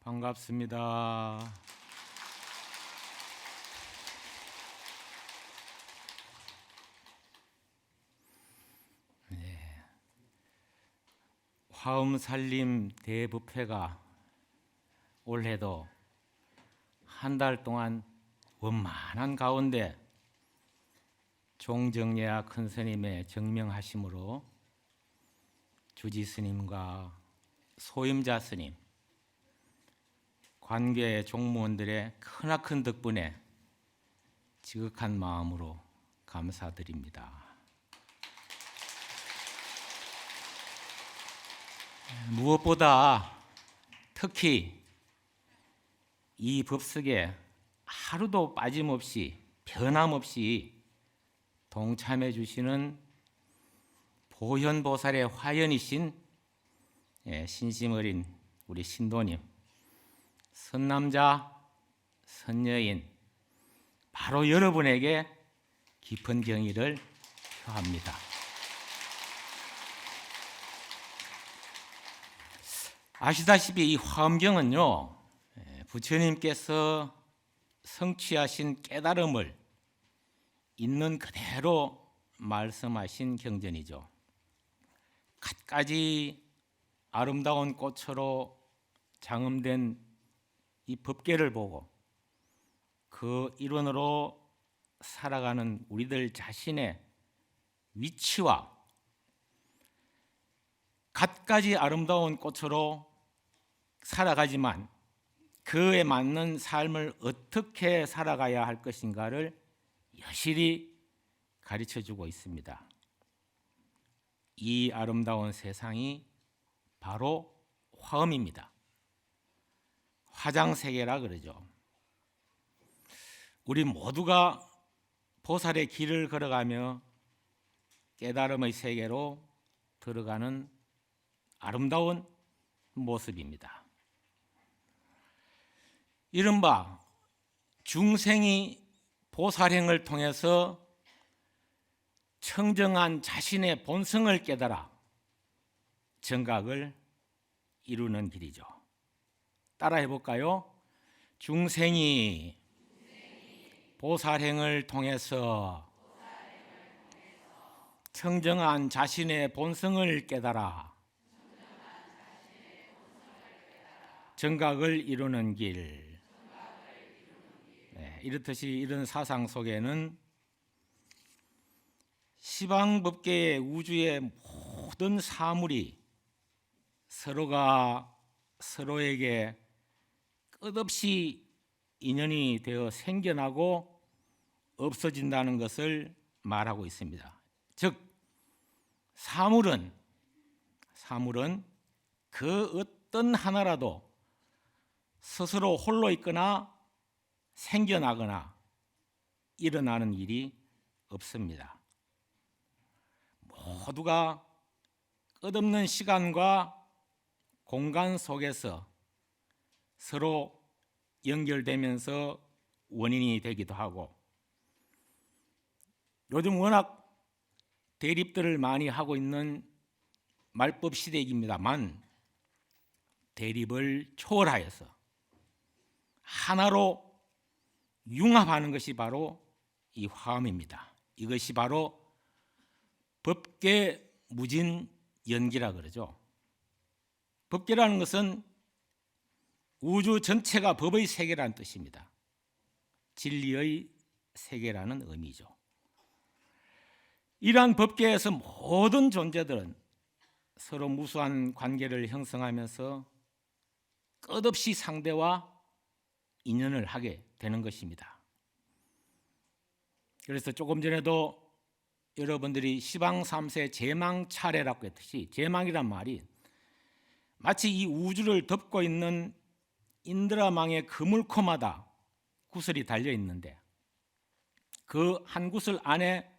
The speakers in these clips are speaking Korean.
반갑습니다. 화엄살림 대부패가 올해도 한 달 동안 원만한 가운데 종정예하 큰스님의 정명하심으로 주지스님과 소임자 스님, 관계 종무원들의 크나큰 덕분에 지극한 마음으로 감사드립니다. 무엇보다 특히 이 법석에 하루도 빠짐없이 변함없이 동참해 주시는 보현보살의 화연이신 신심 어린 우리 신도님, 선남자, 선여인, 바로 여러분에게 깊은 경의를 표합니다. 아시다시피 이 화엄경은요, 부처님께서 성취하신 깨달음을 있는 그대로 말씀하신 경전이죠. 갖가지 아름다운 꽃으로 장엄된 이 법계를 보고 그 일원으로 살아가는 우리들 자신의 위치와 갖가지 아름다운 꽃으로 살아가지만 그에 맞는 삶을 어떻게 살아가야 할 것인가를 여실히 가르쳐주고 있습니다. 이 아름다운 세상이 바로 화엄입니다. 화장세계라 그러죠. 우리 모두가 보살의 길을 걸어가며 깨달음의 세계로 들어가는 아름다운 모습입니다. 이른바 중생이 보살행을 통해서 청정한 자신의 본성을 깨달아 정각을 이루는 길이죠. 따라해 볼까요? 중생이 보살행을 통해서 청정한 자신의 본성을 깨달아 정각을 이루는 길. 이렇듯이 이런 사상 속에는 시방법계의 우주의 모든 사물이 서로가 서로에게 끝없이 인연이 되어 생겨나고 없어진다는 것을 말하고 있습니다. 즉 사물은 그 어떤 하나라도 스스로 홀로 있거나 생겨나거나 일어나는 일이 없습니다. 모두가 끝없는 시간과 공간 속에서 서로 연결되면서 원인이 되기도 하고, 요즘 워낙 대립들을 많이 하고 있는 말법 시대입니다만 대립을 초월하여서 하나로 융합하는 것이 바로 이 화엄입니다. 이것이 바로 법계 무진 연기라 그러죠. 법계라는 것은 우주 전체가 법의 세계라는 뜻입니다. 진리의 세계라는 의미죠. 이러한 법계에서 모든 존재들은 서로 무수한 관계를 형성하면서 끝없이 상대와 인연을 하게 되는 것입니다. 그래서 조금 전에도 여러분들이 시방 3세 제망 차례라고 했듯이, 제망이란 말이 마치 이 우주를 덮고 있는 인드라망의 그물코마다 구슬이 달려 있는데 그 한 구슬 안에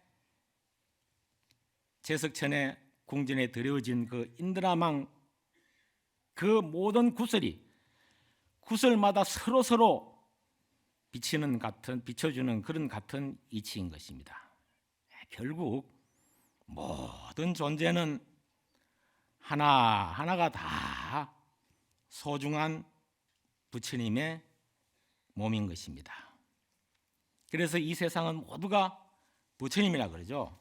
제석천의 궁전에 들여진 그 인드라망, 그 모든 구슬마다 서로 비춰주는 그런 같은 이치인 것입니다. 결국 모든 존재는 하나하나가 다 소중한 부처님의 몸인 것입니다. 그래서 이 세상은 모두가 부처님이라 그러죠.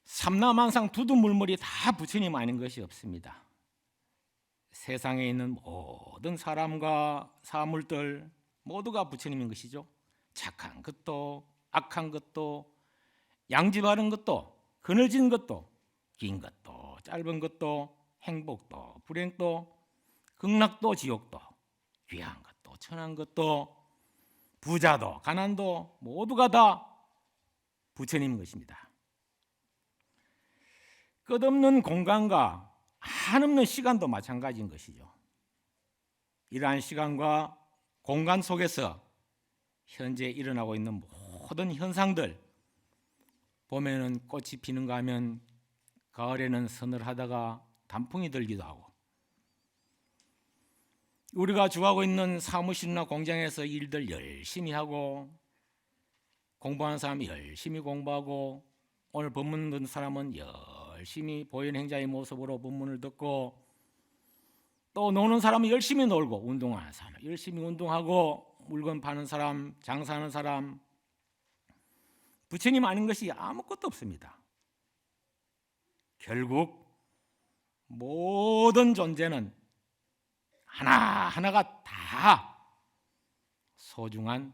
삼라만상 두두물물이 다 부처님 아닌 것이 없습니다. 세상에 있는 모든 사람과 사물들 모두가 부처님인 것이죠. 착한 것도 악한 것도 양지 바른 것도 그늘진 것도 긴 것도 짧은 것도 행복도 불행도 극락도 지옥도 귀한 것도 천한 것도 부자도 가난도 모두가 다 부처님인 것입니다. 끝없는 공간과 한없는 시간도 마찬가지인 것이죠. 이러한 시간과 공간 속에서 현재 일어나고 있는 모든 현상들, 봄에는 꽃이 피는가 하면 가을에는 서늘하다가 단풍이 들기도 하고, 우리가 주하고 있는 사무실이나 공장에서 일들 열심히 하고, 공부하는 사람이 열심히 공부하고, 오늘 법문 듣는 사람은 열심히 보현행자의 모습으로 법문을 듣고, 또 노는 사람은 열심히 놀고, 운동하는 사람 열심히 운동하고, 물건 파는 사람, 장사하는 사람, 부처님 아닌 것이 아무것도 없습니다. 결국 모든 존재는 하나하나가 다 소중한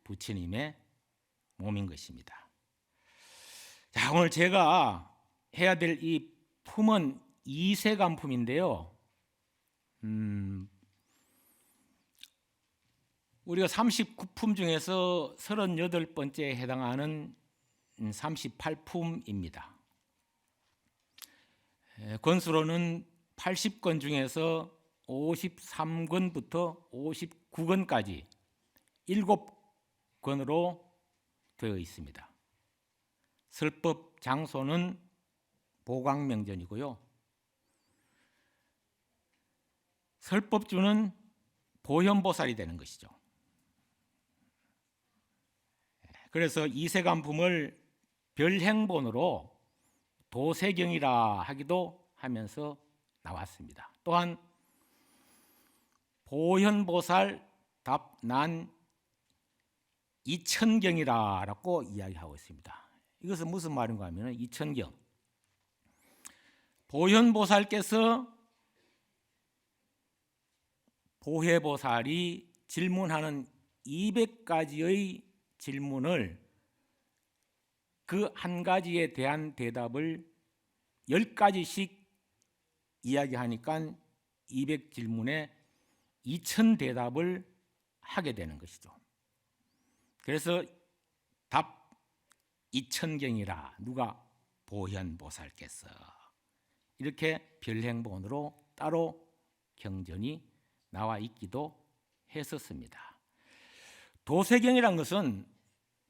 부처님의 몸인 것입니다. 자, 오늘 제가 해야 될 이 품은 이세간품인데요. 우리가 39품 중에서 38번째에 해당하는 38품입니다. 권수로는 80권 중에서 53권부터 59권까지 7권으로 되어 있습니다. 설법 장소는 보광명전이고요. 설법주는 보현보살이 되는 것이죠. 그래서 이세간품을 별행본으로 도세경이라 하기도 하면서 나왔습니다. 또한 보현보살 답난 이천경이라고 이야기하고 있습니다. 이것은 무슨 말인가 하면 이천경, 보현보살께서 보혜보살이 질문하는 200가지의 질문을 그 한 가지에 대한 대답을 10가지씩 이야기하니까 200질문에 2000대답을 하게 되는 것이죠. 그래서 답 2000경이라 누가 보현보살께서 이렇게 별행본으로 따로 경전이 나와 있기도 했었습니다. 도세경이란 것은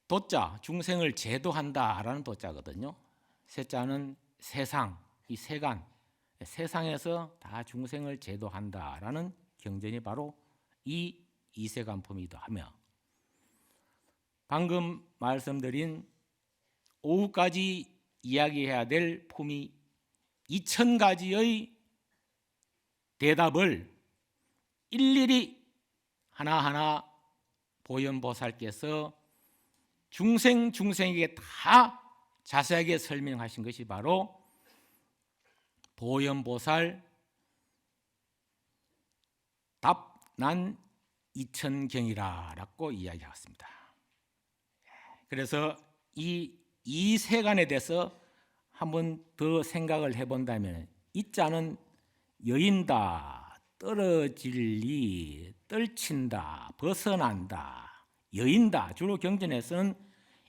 도자, 중생을 제도한다라는 도자거든요. 세자는 세상, 이 세간, 세상에서 다 중생을 제도한다라는 경전이 바로 이 이세간품이기도 하며, 방금 말씀드린 오후까지 이야기해야 될 품이 2000가지의 대답을 일일이 하나하나 보현보살께서 중생에게 다 자세하게 설명하신 것이 바로 보현보살 답난 이천경이라고 이야기하였습니다. 그래서 이 세간에 대해서 한번 더 생각을 해본다면, 이자는 여인다, 떨어질리, 떨친다, 벗어난다, 여인다, 주로 경전에서는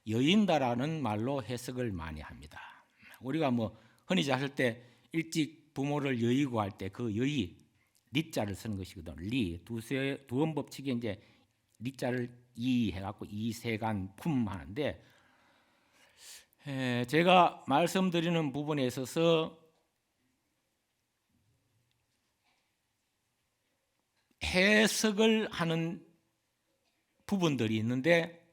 여인다라는 말로 해석을 많이 합니다. 우리가 흔히 잘 때 일찍 부모를 여의고 할 때 그 여의 리자를 쓰는 것이거든요. 리 두원 법칙에 이제 리자를 이 해갖고 이세간 품 하는데, 제가 말씀드리는 부분에 있어서 해석을 하는 부분들이 있는데,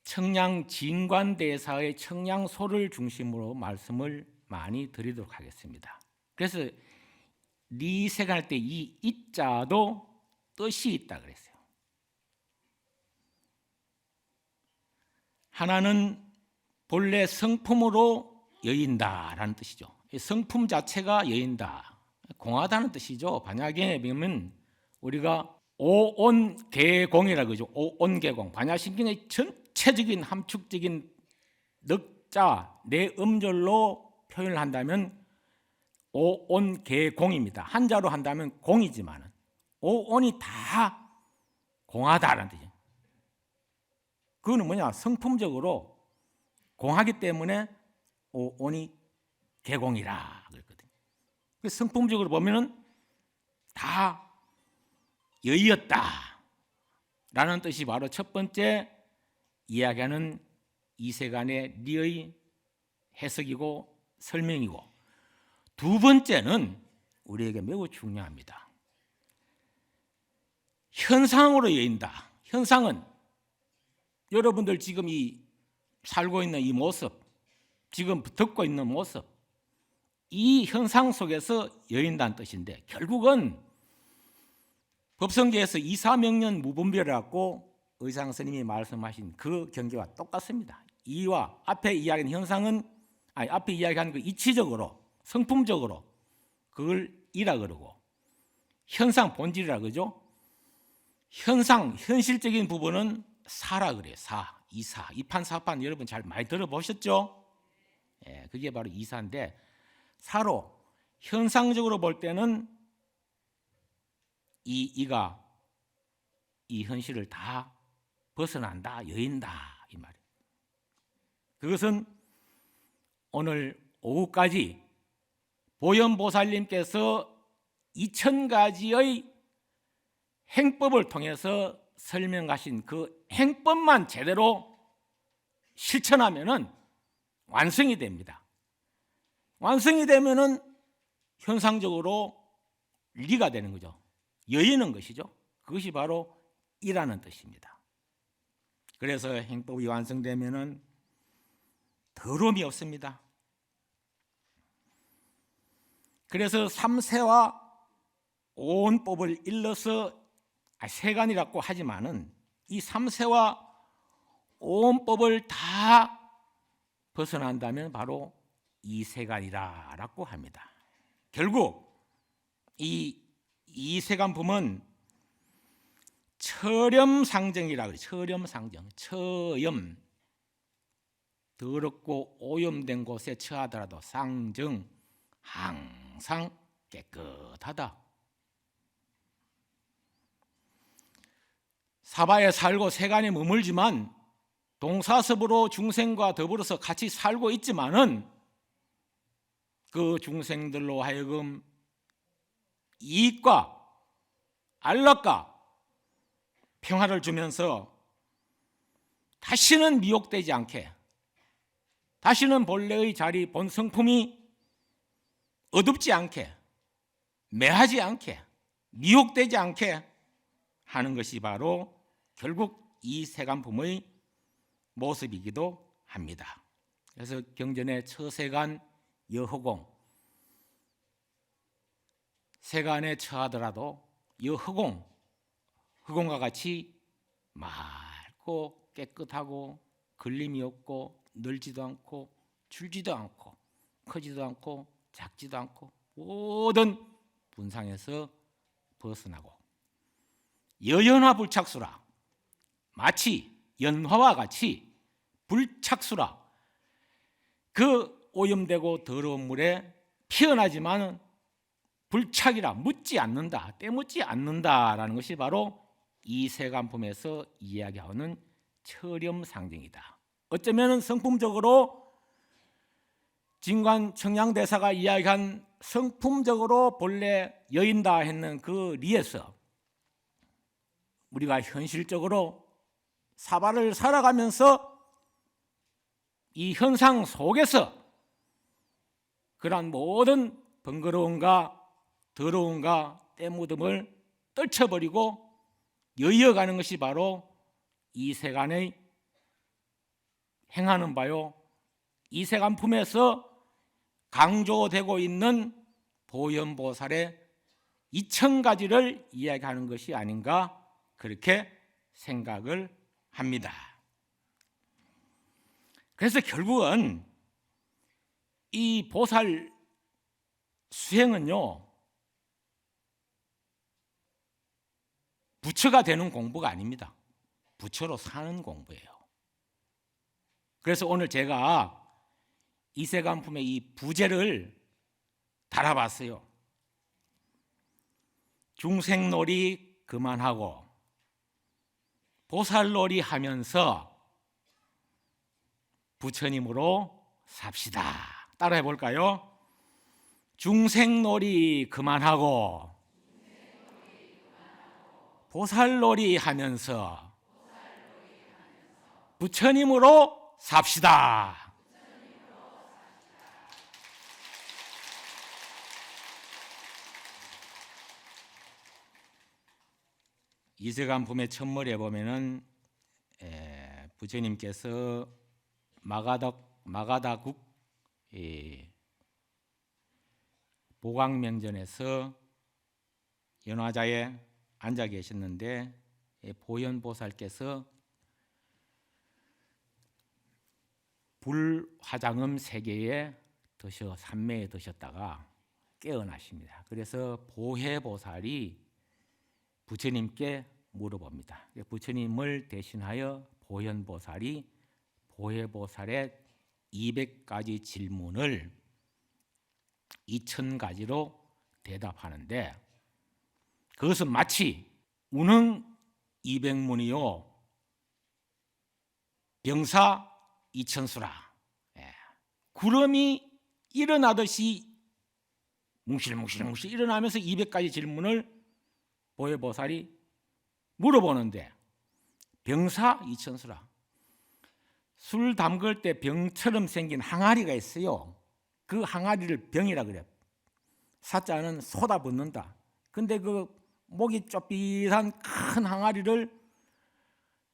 청량진관대사의 청량소를 중심으로 말씀을 많이 드리도록 하겠습니다. 그래서 리세간할 때 이 이자도 뜻이 있다 그랬어요. 하나는 본래 성품으로 여인다라는 뜻이죠. 성품 자체가 여인다, 공하다는 뜻이죠. 반야경에 보면 우리가 오온계공이라고 그러죠. 오온계공, 반야신경의 전체적인 함축적인 넉자 네 음절로 표현을 한다면 오온계공입니다. 한자로 한다면 공이지만 오온이 다 공하다라는 뜻이에요. 그거는 뭐냐? 성품적으로 공하기 때문에 오온이 개공이라 그랬거든요. 성품적으로 보면은 다 여의였다라는 뜻이 바로 첫 번째 이야기하는 이세간의 리의 해석이고 설명이고, 두 번째는 우리에게 매우 중요합니다. 현상으로 여인다. 현상은 여러분들 지금 이 살고 있는 이 모습, 지금 듣고 있는 모습, 이 현상 속에서 여인다는 뜻인데, 결국은 법성계에서 이사명년 무분별이라고 의상 스님이 말씀하신 그 경계와 똑같습니다. 이와 앞에 이야기한 현상은, 앞에 이야기한 그 이치적으로 성품적으로 그걸 이라 그러고, 현상 본질이라 그러죠. 현상 현실적인 부분은 사라 그래요. 사, 이사, 이판사판 여러분 잘 많이 들어보셨죠? 예, 그게 바로 이사인데, 사로 현상적으로 볼 때는 이가 이 현실을 다 벗어난다, 여인다 이 말이에요. 그것은 오늘 오후까지 보현보살님께서 2000가지의 행법을 통해서 설명하신 그 행법만 제대로 실천하면은 완성이 됩니다. 완성이 되면은 현상적으로 리가 되는 거죠. 여의는 것이죠. 그것이 바로 이라는 뜻입니다. 그래서 행법이 완성되면은 더러움이 없습니다. 그래서 삼세와 오온법을 일러서 세간이라고 하지만은 이 삼세와 오온법을 다 벗어난다면 바로 이세간이라고 합니다. 결국 이 이세간품은 처렴상정이라고 해요. 처렴상정, 처염, 더럽고 오염된 곳에 처하더라도 상정, 항상 깨끗하다. 사바에 살고 세간에 머물지만 동사섭으로 중생과 더불어서 같이 살고 있지만은 그 중생들로 하여금 이익과 안락과 평화를 주면서 다시는 미혹되지 않게, 다시는 본래의 자리, 본 성품이 어둡지 않게, 매하지 않게, 미혹되지 않게 하는 것이 바로 결국 이 세간품의 모습이기도 합니다. 그래서 경전의 처세간 여허공, 세간에 처하더라도 여허공, 허공과 같이 맑고 깨끗하고 걸림이 없고 늘지도 않고 줄지도 않고 커지도 않고 작지도 않고 모든 분상에서 벗어나고, 여연화 불착수라, 마치 연화와 같이 불착수라, 그 오염되고 더러운 물에 피어나지만 불착이라 묻지 않는다, 때묻지 않는다라는 것이 바로 이세간품에서 이야기하는 처렴상정이다. 어쩌면 성품적으로 진관 청량대사가 이야기한 성품적으로 본래 여인다 했는 그 리에서 우리가 현실적으로 사바를 살아가면서 이 현상 속에서 그러한 모든 번거로움과 더러움과 때묻음을 떨쳐버리고 여의어가는 것이 바로 이 세간의 행하는 바요, 이 세간품에서 강조되고 있는 보현보살의 2000가지를 이야기하는 것이 아닌가 그렇게 생각을 합니다. 그래서 결국은 이 보살 수행은요, 부처가 되는 공부가 아닙니다. 부처로 사는 공부예요. 그래서 오늘 제가 이세간품의 이 부제를 달아봤어요. 중생놀이 그만하고 보살놀이 하면서 부처님으로 삽시다. 따라해 볼까요? 중생놀이 그만하고 보살놀이 하면서 부처님으로 삽시다. 이세간품의 첫머리에 보면은 부처님께서 마가다국 보광명전에서 연화자에 앉아 계셨는데 보현보살께서 불화장음 세계에 삼매에 드셨다가 깨어나십니다. 그래서 보혜보살이 부처님께 물어봅니다. 부처님을 대신하여 보현보살이 보혜보살의 200가지 질문을 2000가지로 대답하는데, 그것은 마치 운흥 200문이요 병사 2000수라, 구름이 일어나듯이 뭉실뭉실 일어나면서 200가지 질문을 보혜보살이 물어보는데, 병사 2000수라, 술 담글 때 병처럼 생긴 항아리가 있어요. 그 항아리를 병이라 그래요. 사자는 쏟아붓는다. 근데 그 목이 좁빗한 큰 항아리를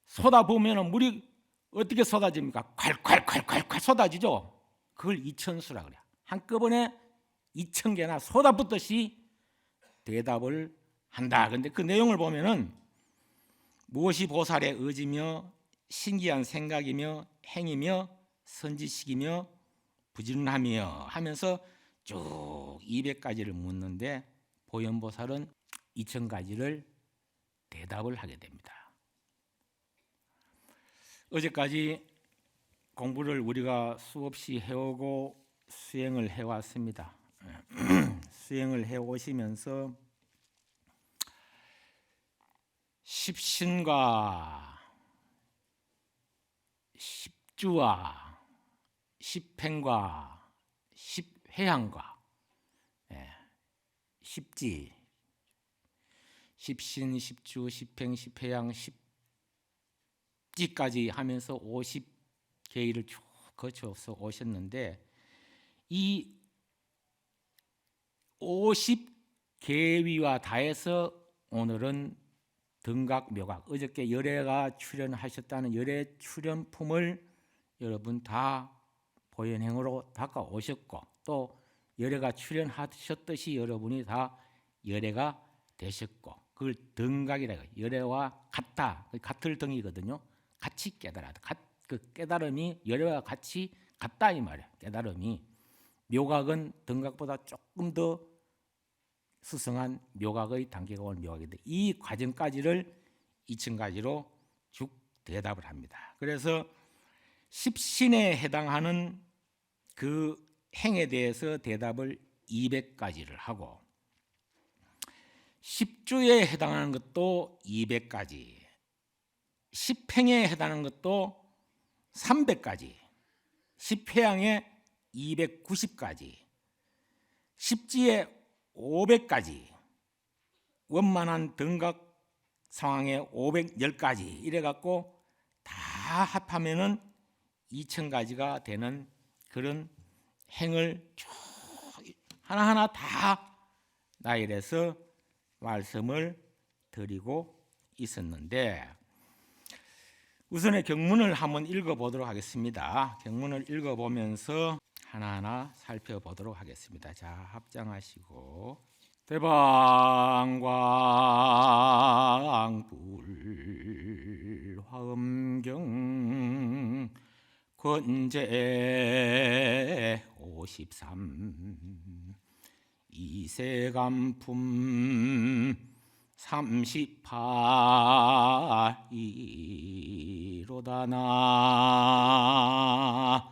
쏟아부으면 물이 어떻게 쏟아집니까? 콸콸콸콸콸 쏟아지죠. 그걸 2000수라 그래요. 한꺼번에 2000개나 쏟아붓듯이 대답을 한다. 근데 그 내용을 보면은 무엇이 보살의 의지며 신기한 생각이며 행이며 선지식이며 부지런함이며 하면서 쭉 200가지를 묻는데, 보현보살은 2000가지를 대답을 하게 됩니다. 어제까지 공부를 우리가 수없이 해오고 수행을 해왔습니다. 수행을 해오시면서 십신과 십주와 십행과 십회양과 십지, 십신, 십주, 십행, 십회양, 십지까지 하면서 50계위를 쭉 거쳐서 오셨는데, 이 50계위와 다해서 오늘은 등각 묘각, 어저께 열애가 출연하셨다는 열애 출연품을 여러분 다 보현행으로 닦아오셨고, 또 열애가 출연하셨듯이 여러분이 다 열애가 되셨고, 그걸 등각이라 해요. 열애와 같다, 같을 등이거든요. 같이 깨달아, 그 깨달음이 열애와 같이 같다 이 말이에요. 깨달음이. 묘각은 등각보다 조금 더 수성한 묘각의 단계가 온 묘각인데, 이 과정까지를 2000가지로 쭉 대답을 합니다. 그래서 십신에 해당하는 그 행에 대해서 대답을 200가지를 하고, 십주에 해당하는 것도 200가지, 십행에 해당하는 것도 300가지, 십회양에 290가지, 십지에 500가지, 원만한 등각 상황에 510가지, 이래갖고 다 합하면은 2000가지가 되는 그런 행을 쭉 하나하나 다 나열해서 말씀을 드리고 있었는데, 우선의 경문을 한번 읽어보도록 하겠습니다. 경문을 읽어보면서 하나하나 살펴보도록 하겠습니다. 자, 합장하시고 대방광불 화엄경 권제 53 이세간품 38이로다나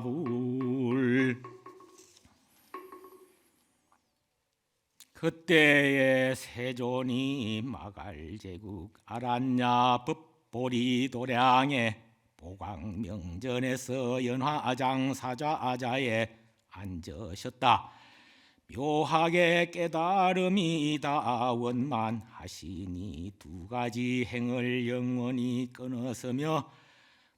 아미타불 그때의 세존이 마갈제국 아란야 법보리 도량에 보광명전에서 연화장 사좌자에 앉으셨다. 묘하게 깨달음이 다 원만하시니 두 가지 행을 영원히 끊었으며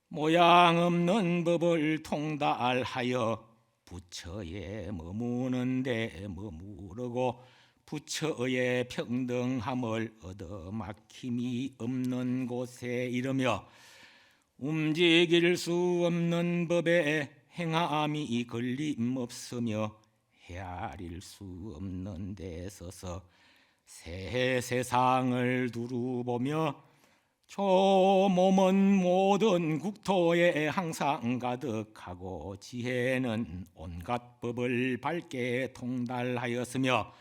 모양 없는 법을 통달하여 부처에 머무는데 머무르고 부처의 평등함을 얻어막힘이 없는 곳에 이르며 움직일 수 없는 법에 행함이 걸림없으며 헤아릴 수 없는 데 서서 새 세상을 두루보며 저 몸은 모든 국토에 항상 가득하고 지혜는 온갖 법을 밝게 통달하였으며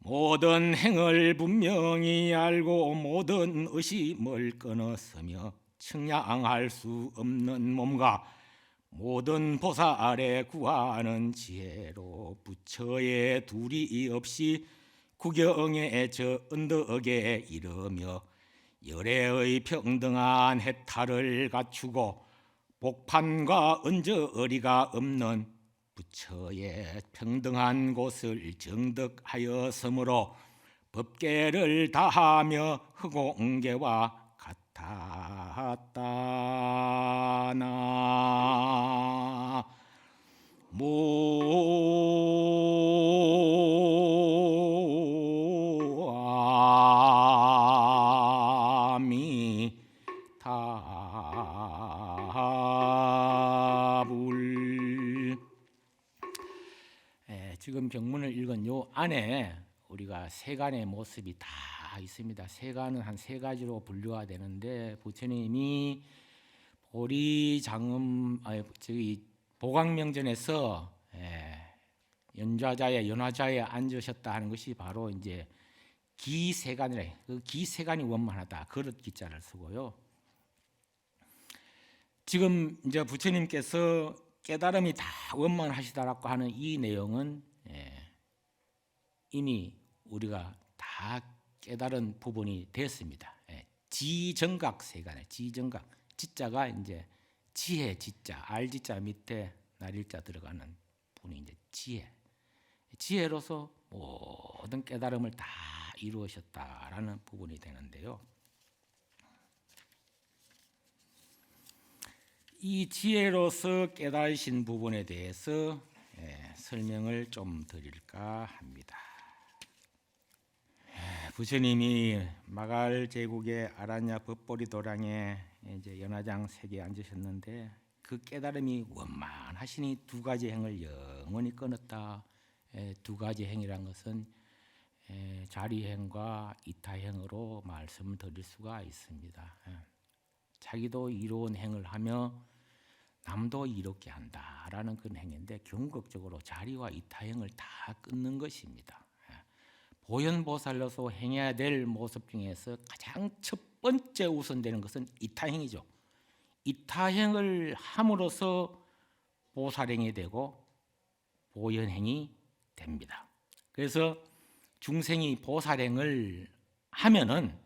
모든 행을 분명히 알고 모든 의심을 끊었으며 측량할 수 없는 몸과 모든 보살에 구하는 지혜로 부처의 둘이 없이 구경의 저 언덕에 이르며 열애의 평등한 해탈을 갖추고 복판과 언저리가 없는 부처의 평등한 곳을 정득하였으므로 법계를 다하며 흑공계와 같았다나 무아미타불. 지금 경문을 읽은 요 안에 우리가 세간의 모습이 다 있습니다. 세간은 한 세 가지로 분류가 되는데 부처님이 보리장음 저기 보광명전에서 연화자에 앉으셨다 하는 것이 바로 이제 기세간이래. 그 기세간이 원만하다. 그릇 기자를 쓰고요. 지금 이제 부처님께서 깨달음이 다 원만하시다라고 하는 이 내용은 이미 우리가 다 깨달은 부분이 됐습니다. 지정각 세간에 지정각 지자가 이제 지혜 지자 알지자 밑에 날일자 들어가는 분이 이제 지혜로서 모든 깨달음을 다 이루으셨다라는 부분이 되는데요. 이 지혜로서 깨달으신 부분에 대해서 설명을 좀 드릴까 합니다. 부처님이 마갈 제국의 아란야 법보리 도량에 이제 연화장 세계에 앉으셨는데 그 깨달음이 원만하시니 두 가지 행을 영원히 끊었다. 두 가지 행이란 것은 자리행과 이타행으로 말씀드릴 수가 있습니다. 자기도 이로운 행을 하며 남도 이롭게 한다라는 그런 행인데 궁극적으로 자리와 이타행을 다 끊는 것입니다. 보현보살로서 행해야 될 모습 중에서 가장 첫 번째 우선되는 것은 이타행이죠. 이타행을 함으로써 보살행이 되고 보현행이 됩니다. 그래서 중생이 보살행을 하면은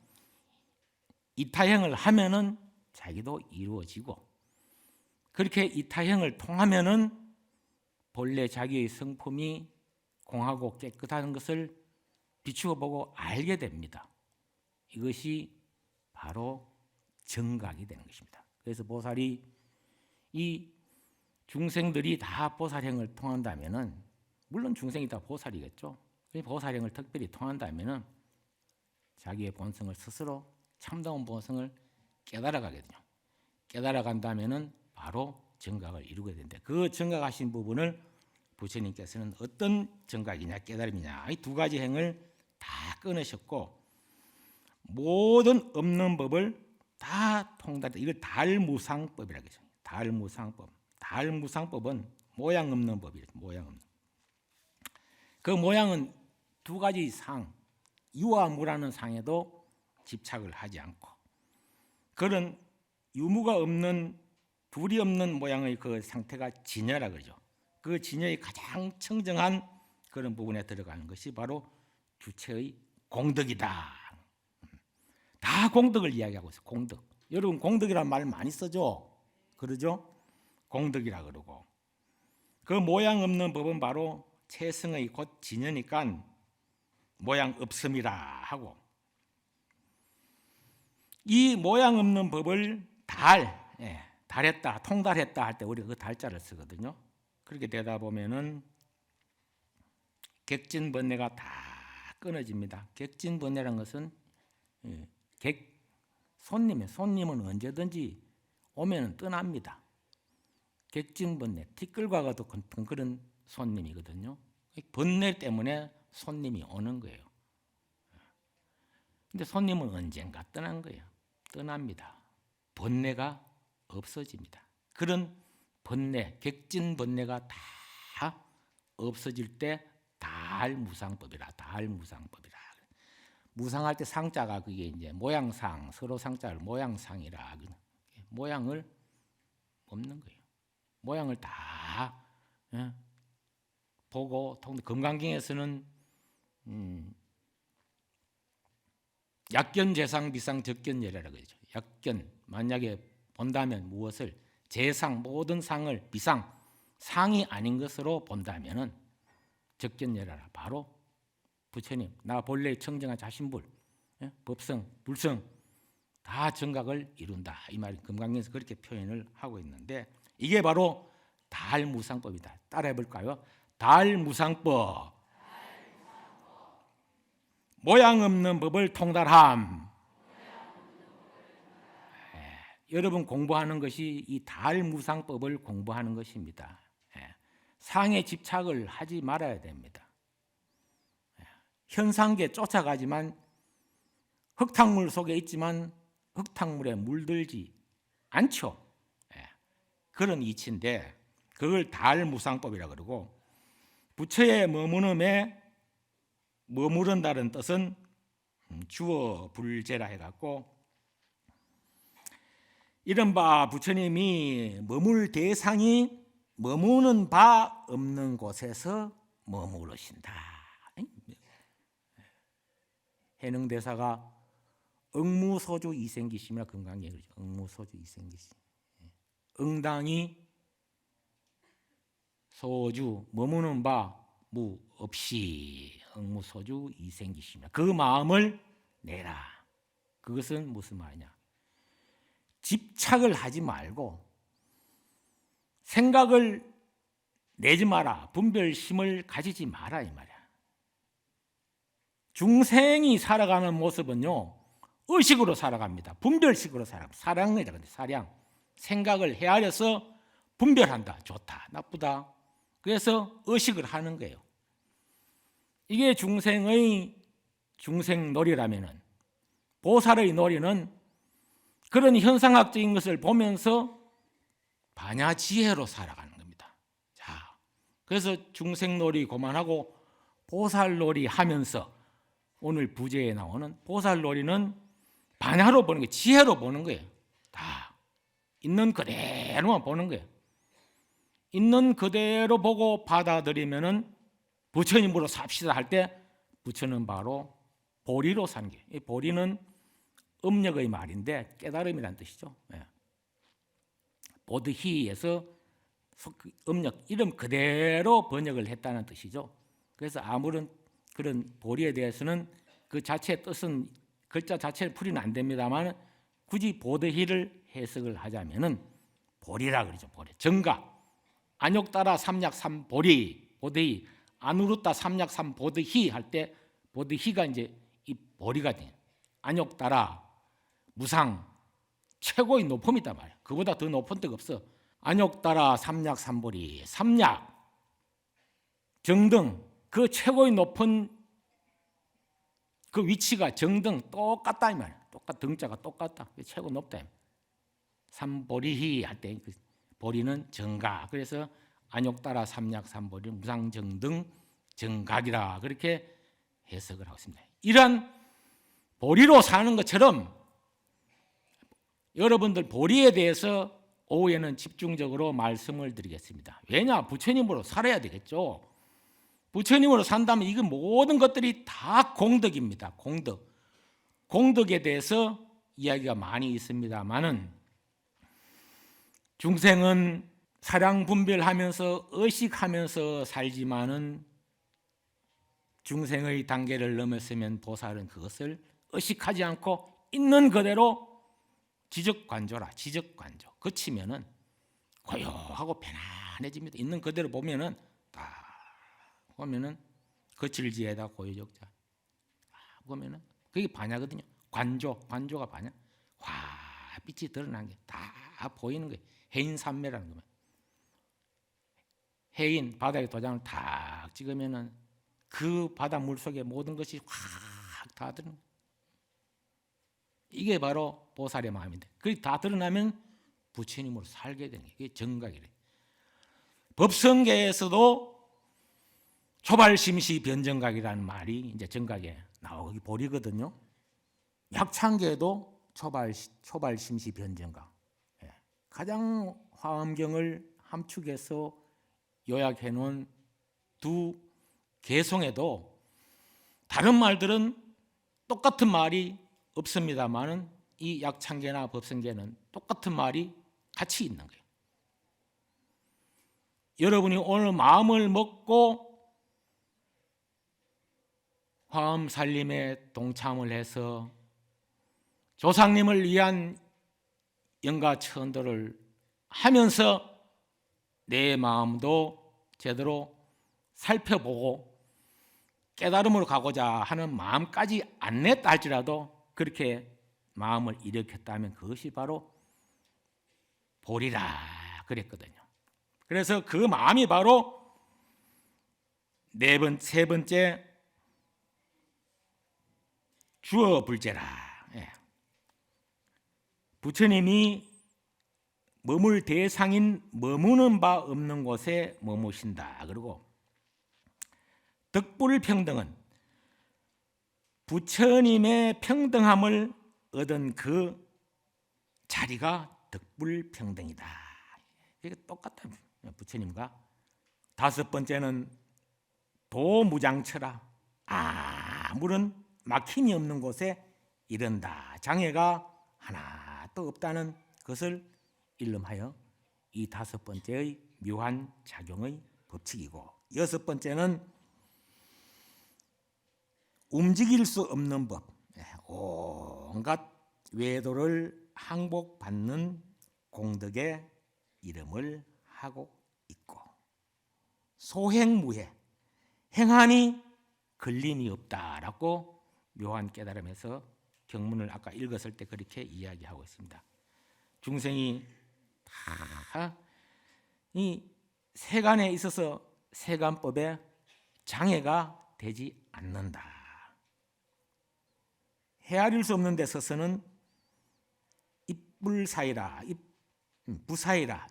이타행을 하면은 자기도 이루어지고 그렇게 이타행을 통하면은 본래 자기의 성품이 공하고 깨끗한 것을 비추어 보고 알게 됩니다. 이것이 바로 정각이 되는 것입니다. 그래서 보살이 이 중생들이 다 보살행을 통한다면은 물론 중생이 다 보살이겠죠. 보살행을 특별히 통한다면은 자기의 본성을 스스로 참다운 본성을 깨달아가거든요. 깨달아간다면은 바로 정각을 이루게 된다. 그 정각하신 부분을 부처님께서는 어떤 정각이냐 깨달음이냐 이 두 가지 행을 다 끊으셨고 모든 없는 법을 다 통달했다. 이걸 달무상법이라고 하죠. 달무상법. 달무상법은 모양 없는 법이에요. 모양 없는. 그 모양은 두 가지 상, 유와 무라는 상에도 집착을 하지 않고 그런 유무가 없는 둘이 없는 모양의 그 상태가 진여라 그러죠. 그 진여의 가장 청정한 그런 부분에 들어가는 것이 바로 주체의 공덕이다. 다 공덕을 이야기하고 있어요. 공덕. 여러분 공덕이라는 말 많이 쓰죠. 그러죠? 공덕이라 그러고 그 모양 없는 법은 바로 체성의 곧 진여니까 모양 없음이라 하고 이 모양 없는 법을 달했다, 통달했다 할 때 우리가 그 달자를 쓰거든요. 그렇게 되다 보면은 객진번뇌가 다 끊어집니다. 객진번뇌라는 것은 손님은 언제든지 오면은 떠납니다. 객진번뇌, 티끌과 같은 그런 손님이거든요. 번뇌 때문에 손님이 오는 거예요. 근데 손님은 언젠가 떠난 거예요. 떠납니다. 번뇌가 없어집니다. 그런 번뇌, 객진번뇌가 다 없어질 때 달무상법이라. 달무상법이라. 무상할 때 상자가 그게 이제 모양상, 서로 상자를 모양상이라. 모양을 없는 거예요. 모양을 다 보고 금강경에서는 약견, 재상, 비상, 적견예라고 그러죠. 약견 만약에 본다면 무엇을 재상 모든 상을 비상 상이 아닌 것으로 본다면은 적견예라라. 바로 부처님 나 본래 청정한 자신불, 법성, 불성 다 정각을 이룬다. 이 말이 금강경에서 그렇게 표현을 하고 있는데 이게 바로 달무상법이다. 따라해 볼까요? 달무상법. 모양 없는 법을 통달함. 여러분 공부하는 것이 이 달무상법을 공부하는 것입니다. 상에 집착을 하지 말아야 됩니다. 현상계 쫓아가지만 흙탕물 속에 있지만 흙탕물에 물들지 않죠. 그런 이치인데 그걸 달무상법이라고 그러고 부처의 머무름에 머무른다는 뜻은 주어 불제라 해갖고 이른바 부처님이 머물 대상이 머무는 바 없는 곳에서 머무르신다. 해능대사가 응무소주 이생기심이라 금강경에 그러죠. 응무소주 이생기심. 응당이 소주 머무는 바 무 없이 응무소주 이생기심이라. 그 마음을 내라. 그것은 무슨 말이냐? 집착을 하지 말고 생각을 내지 마라. 분별심을 가지지 마라 이 말이야. 중생이 살아가는 모습은요 의식으로 살아갑니다. 분별식으로 살아갑니다. 사량이다. 근데 사량 생각을 헤아려서 분별한다. 좋다, 나쁘다. 그래서 의식을 하는 거예요. 이게 중생의 중생놀이라면은 보살의 놀이는 그런 현상학적인 것을 보면서 반야지혜로 살아가는 겁니다. 자, 그래서 중생놀이 그만하고 보살놀이 하면서 오늘 부제에 나오는 보살놀이는 반야로 보는 거예요. 지혜로 보는 거예요. 다 있는 그대로만 보는 거예요. 있는 그대로 보고 받아들이면은 부처님으로 삽시다 할 때 부처는 바로 보리로 사는 게. 이 보리는 음력의 말인데 깨달음이라는 뜻이죠. 보드히에서 음력 이름 그대로 번역을 했다는 뜻이죠. 그래서 아무런 그런 보리에 대해서는 그 자체의 뜻은 글자 자체를 풀이는 안 됩니다만 굳이 보드히를 해석을 하자면은 보리라 그러죠. 보리. 정각 안욕 따라 삼약 삼보리 보드히 안우르따 삼약삼 보드희 할 때 보드희가 이제 이 보리가 돼. 안욕따라 무상 최고의 높음이다 말이야. 그보다 더 높은 데가 없어. 안욕따라 삼약삼보리 삼약 정등 그 최고의 높은 그 위치가 정등 똑같다 이 말이야. 똑같 등자가 똑같다. 최고 높다. 삼보리희 할 때 그 보리는 정각. 그래서 안욕따라 삼약삼보리 무상정등 정각이라 그렇게 해석을 하고 있습니다. 이런 보리로 사는 것처럼 여러분들 보리에 대해서 오후에는 집중적으로 말씀을 드리겠습니다. 왜냐? 부처님으로 살아야 되겠죠. 부처님으로 산다면 이거 모든 것들이 다 공덕입니다. 공덕. 공덕에 대해서 이야기가 많이 있습니다만은 중생은 사량 분별하면서 의식하면서 살지만은 중생의 단계를 넘었으면 보살은 그것을 의식하지 않고 있는 그대로 지적관조라. 지적관조. 그치면은 고요하고 편안해집니다. 있는 그대로 보면은 딱 보면은 거칠지에다 고요적자. 보면은 그게 반야거든요. 관조가 반야. 빛이 드러난 게 다 보이는 거예요. 해인산매라는 거면. 해인 바닥에 도장을 탁 찍으면은 그 바다 물 속에 모든 것이 확 다 드러나. 이게 바로 보살의 마음인데, 그게 다 드러나면 부처님으로 살게 되는 게 이게 정각이래. 법성계에서도 초발심시 변정각이라는 말이 이제 정각에 나오기 보리거든요. 약창계도 초발심시 변정각. 가장 화엄경을 함축해서 요약해 놓은 두 개송에도 다른 말들은 똑같은 말이 없습니다만은 이 약창계나 법성계는 똑같은 말이 같이 있는 거예요. 여러분이 오늘 마음을 먹고 화엄 살림에 동참을 해서 조상님을 위한 영가천도를 하면서 내 마음도 제대로 살펴보고 깨달음으로 가고자 하는 마음까지 안 냈다 할지라도 그렇게 마음을 일으켰다면 그것이 바로 보리라 그랬거든요. 그래서 그 마음이 바로 세 번째 주어불제라. 부처님이 머물 대상인 머무는 바 없는 곳에 머무신다. 그리고 덕불평등은 부처님의 평등함을 얻은 그 자리가 덕불평등이다. 이게 똑같다. 부처님과 다섯 번째는 도무장처라. 아무런 막힘이 없는 곳에 이른다. 장애가 하나도 없다는 것을 일름하여 이 다섯 번째의 묘한 작용의 법칙이고, 여섯 번째는 움직일 수 없는 법, 온갖 외도를 항복받는 공덕의 이름을 하고 있고, 소행무해, 행함이 걸림이 없다라고 묘한 깨달음에서 경문을 아까 읽었을 때 그렇게 이야기하고 있습니다. 중생이 다 이 세간에 있어서 세간법에 장애가 되지 않는다. 헤아릴 수 없는 데 서서는 입불사이라, 입부사이라.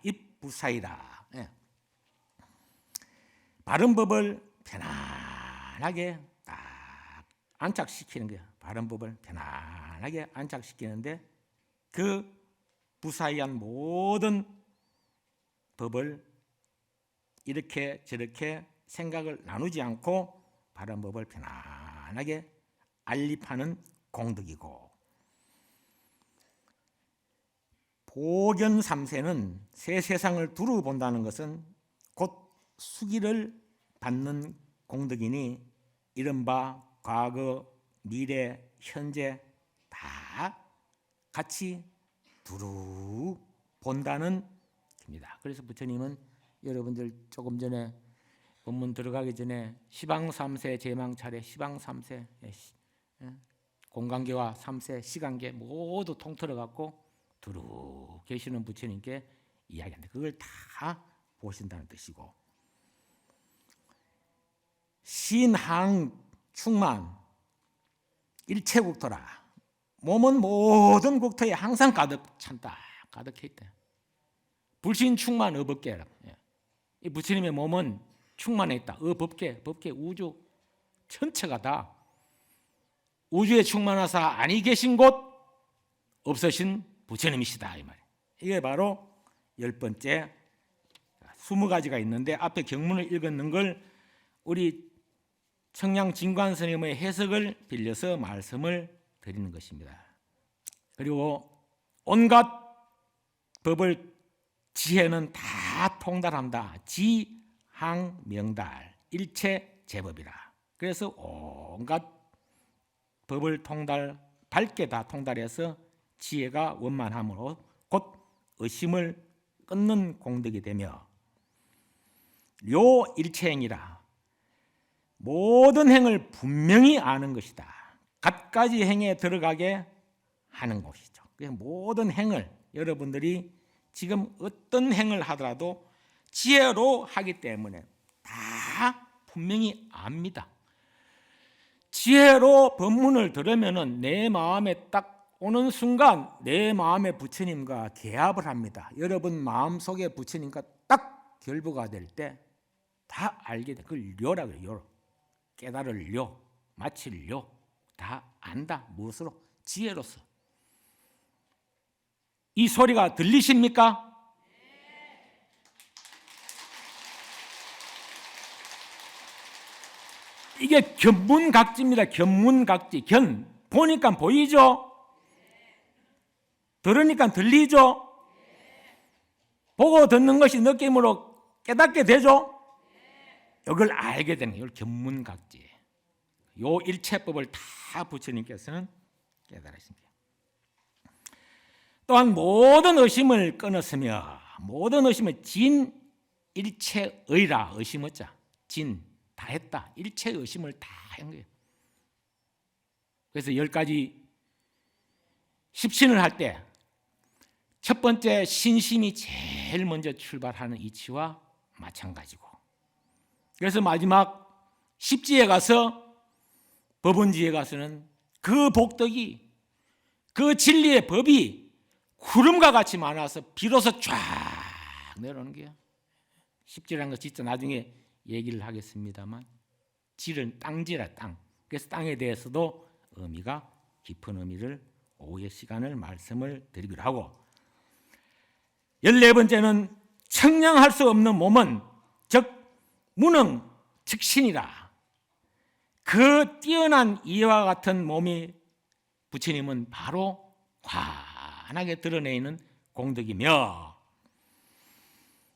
바른 법을 편안하게 딱 안착시키는 거예요. 바른 법을 편안하게 안착시키는데 그 부사이한 모든 법을 이렇게 저렇게 생각을 나누지 않고 바른 법을 편안하게 안립하는 공덕이고, 보견 3세는 새 세상을 두루 본다는 것은 곧 수기를 받는 공덕이니 이른바 과거, 미래, 현재 다 같이 두루 본다는 겁니다. 그래서 부처님은 여러분들 조금 전에 본문 들어가기 전에 시방 3세 제망 차례, 시방 3세 공관계와 3세 시간계 모두 통틀어 갖고 두루 계시는 부처님께 이야기하는데 그걸 다 보신다는 뜻이고, 신항 충만 일체국토라, 몸은 모든 국토에 항상 가득 찬다, 가득해 있다. 불신 충만 어법계, 이 부처님의 몸은 충만해 있다. 법계 우주 전체가 다 우주에 충만하사 아니 계신 곳 없으신 부처님이시다 이 말이에요. 이게 바로 10번째 20가지가 있는데 앞에 경문을 읽었는 걸 우리 청량 진관 스님의 해석을 빌려서 말씀을 드리는 것입니다. 그리고 온갖 법을 지혜는 다 통달한다. 지항명달 일체 제법이라. 그래서 온갖 법을 밝게 다 통달해서 지혜가 원만함으로 곧 의심을 끊는 공덕이 되며, 요 일체행이라 모든 행을 분명히 아는 것이다. 갖가지 행에 들어가게 하는 것이죠. 그래서 모든 행을 여러분들이 지금 어떤 행을 하더라도 지혜로 하기 때문에 다 분명히 압니다. 지혜로 법문을 들으면은 내 마음에 딱 오는 순간 내 마음에 부처님과 개합을 합니다. 여러분 마음속에 부처님과 딱 결부가 될 때 다 알게 돼. 그걸 료라 그래요. 료. 깨달을 료, 마칠 료. 다 안다. 무엇으로? 지혜로서. 이 소리가 들리십니까? 이게 견문각지입니다. 견문각지. 보니까 보이죠? 들으니까 들리죠? 보고 듣는 것이 느낌으로 깨닫게 되죠? 이걸 알게 되는 게 견문각지. 요 일체법을 다 부처님께서는 깨달으십니다. 또한 모든 의심을 끊었으며, 모든 의심을 진일체의라. 의심어자 진 다 했다. 일체 의심을 다 한 거예요. 그래서 10가지 십신을 할 때 첫 번째 신심이 제일 먼저 출발하는 이치와 마찬가지고, 그래서 마지막 십지에 가서 법원지에 가서는 그 복덕이, 그 진리의 법이 구름과 같이 많아서 비로소 쫙 내려오는 거예요. 십지라는 거 진짜 나중에 얘기를 하겠습니다만, 질은 땅지라 땅. 그래서 땅에 대해서도 의미가 깊은 의미를 오후의 시간을 말씀을 드리기로 하고, 14번째는 청량할 수 없는 몸은 즉 무능 즉신이라. 그 뛰어난 이와 같은 몸이 부처님은 바로 환하게 드러내는 공덕이며,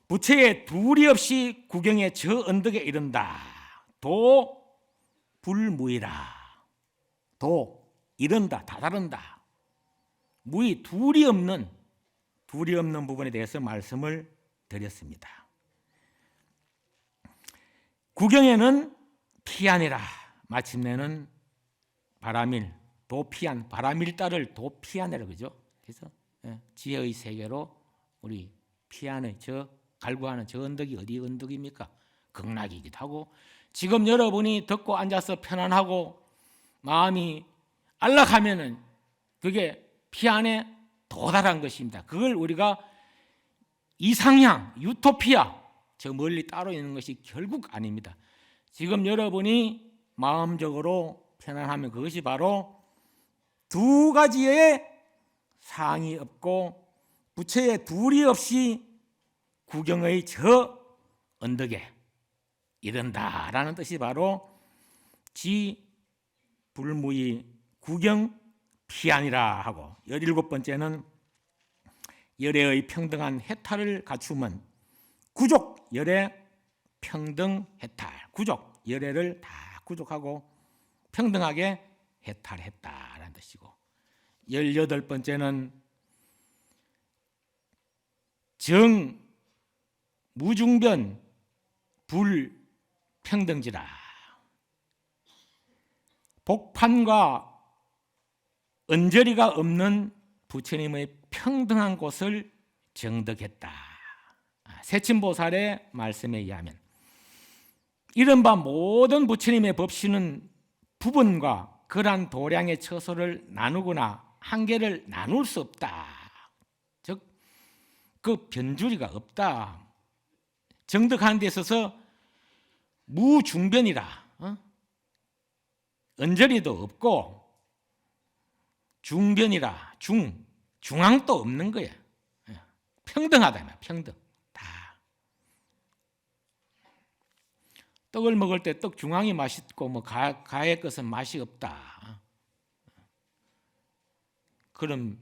부처의 둘이 없이 구경의 저 언덕에 이른다. 도 불무이라. 도 이른다, 다다른다. 무이 둘이 없는 부분에 대해서 말씀을 드렸습니다. 구경에는 피안이라. 마침내는 바람일, 도피안, 바람일달을 도피안이라 그러죠. 그래서 지혜의 세계로 우리 피안의 저 갈구하는 저 언덕이 어디 언덕입니까? 극락이기도 하고, 지금 여러분이 듣고 앉아서 편안하고 마음이 안락하면은 그게 피안에 도달한 것입니다. 그걸 우리가 이상향, 유토피아, 저 멀리 따로 있는 것이 결국 아닙니다. 지금 여러분이 마음적으로 편안하면 그것이 바로 두 가지의 상이 없고 부처의 둘이 없이 구경의 저 언덕에 이른다라는 뜻이 바로 지불무의 구경 피안이라 하고, 17번째는 열애의 평등한 해탈을 갖추면 구족 열애 평등 해탈, 구족 열애를 다 구족하고 평등하게 해탈했다라는 뜻이고, 18번째는 정 무중변 불 평등지라. 복판과 언저리가 없는 부처님의 평등한 곳을 정덕했다. 세친보살의 말씀에 의하면 이른바 모든 부처님의 법신은 부분과 그러한 도량의 처소를 나누거나 한계를 나눌 수 없다. 즉, 그 변주리가 없다. 정덕하는 데 있어서 무중변이라. 언저리도 없고 중변이라. 중앙도 없는 거야. 평등하다. 평등. 다. 떡을 먹을 때 떡 중앙이 맛있고 뭐 가의 것은 맛이 없다. 그럼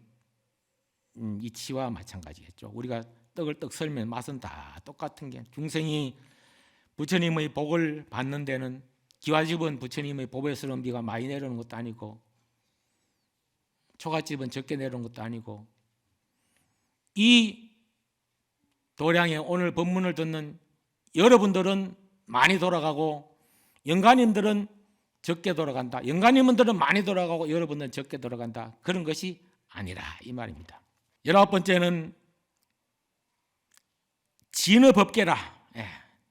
이치와 마찬가지겠죠. 우리가 떡을 떡 썰면 맛은 다 똑같은 게, 중생이 부처님의 복을 받는 데는 기와집은 부처님의 보배스러운 비가 많이 내려오는 것도 아니고 초가집은 적게 내려오는 것도 아니고, 이 도량에 오늘 법문을 듣는 여러분들은 많이 돌아가고 영가님들은 적게 돌아간다. 영가님들은 많이 돌아가고 여러분들은 적게 돌아간다. 그런 것이 아니라 이 말입니다. 19번째는 진의법계라.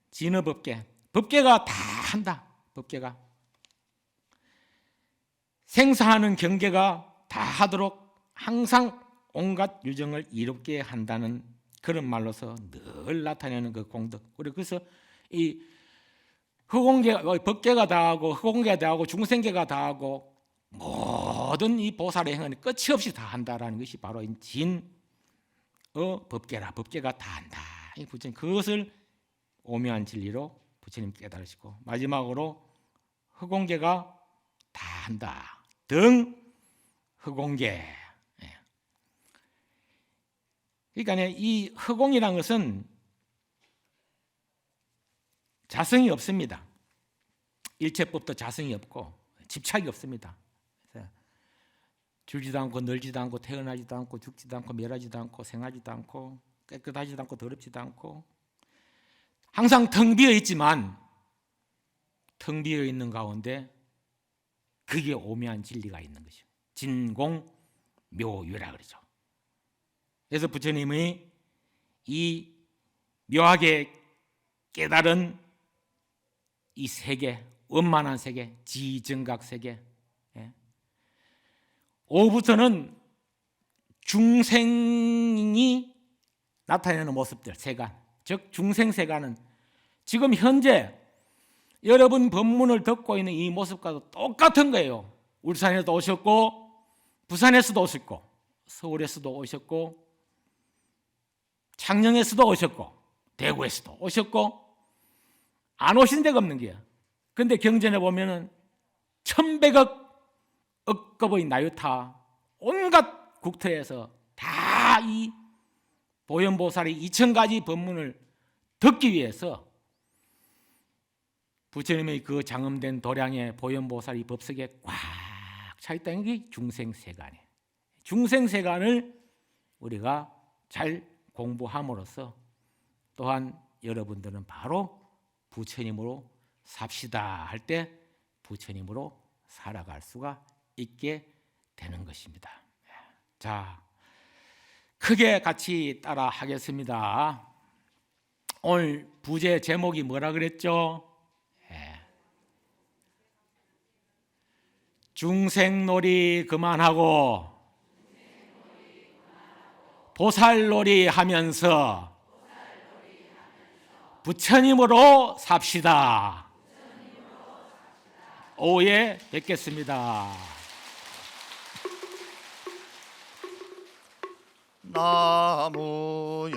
진의법계. 법계가 다 한다. 법계가 생사하는 경계가 다 하도록 항상 온갖 유정을 이롭게 한다는 그런 말로서 늘 나타내는 그 공덕. 우리 그래서 이 허공계, 법계가 다하고 허공계가 다하고 중생계가 다하고 모든 이 보살의 행은 끝이 없이 다 한다라는 것이 바로 진의 법계라. 법계가 다 한다. 이 부처님 그것을 오묘한 진리로 부처님 깨달으시고, 마지막으로 허공계가 다 한다. 등 허공계. 그러니까 이 허공이라는 것은 자성이 없습니다. 일체법도 자성이 없고 집착이 없습니다. 줄지도 않고 늘지도 않고 태어나지도 않고 죽지도 않고 멸하지도 않고 생하지도 않고 깨끗하지도 않고 더럽지도 않고 항상 텅 비어 있지만, 텅 비어 있는 가운데 그게 오묘한 진리가 있는 것이죠. 진공묘유라 그러죠. 그래서 부처님의 이 묘하게 깨달은 이 세계, 원만한 세계, 지정각 세계, 오후부터는 중생이 나타내는 모습들, 세간, 즉 중생세간은 지금 현재 여러분 법문을 듣고 있는 이 모습과도 똑같은 거예요. 울산에도 오셨고 부산에서도 오셨고 서울에서도 오셨고 창녕에서도 오셨고 대구에서도 오셨고 안 오신 데가 없는 게야. 그런데 경전에 보면은 1100억 억겁의 나유타 온갖 국토에서 다 이 보현보살의 2000가지 법문을 듣기 위해서 부처님의 그 장엄된 도량의 보현보살이 법석에 꽉 차 있다는 게 중생세간이에요. 중생세간을 우리가 잘 공부함으로써 또한 여러분들은 바로 부처님으로 삽시다 할 때 부처님으로 살아갈 수가 있게 되는 것입니다. 자, 크게 같이 따라 하겠습니다. 오늘 부제 제목이 뭐라 그랬죠? 중생놀이 그만하고 보살놀이 하면서 부처님으로 삽시다. 오후에 뵙겠습니다. 나무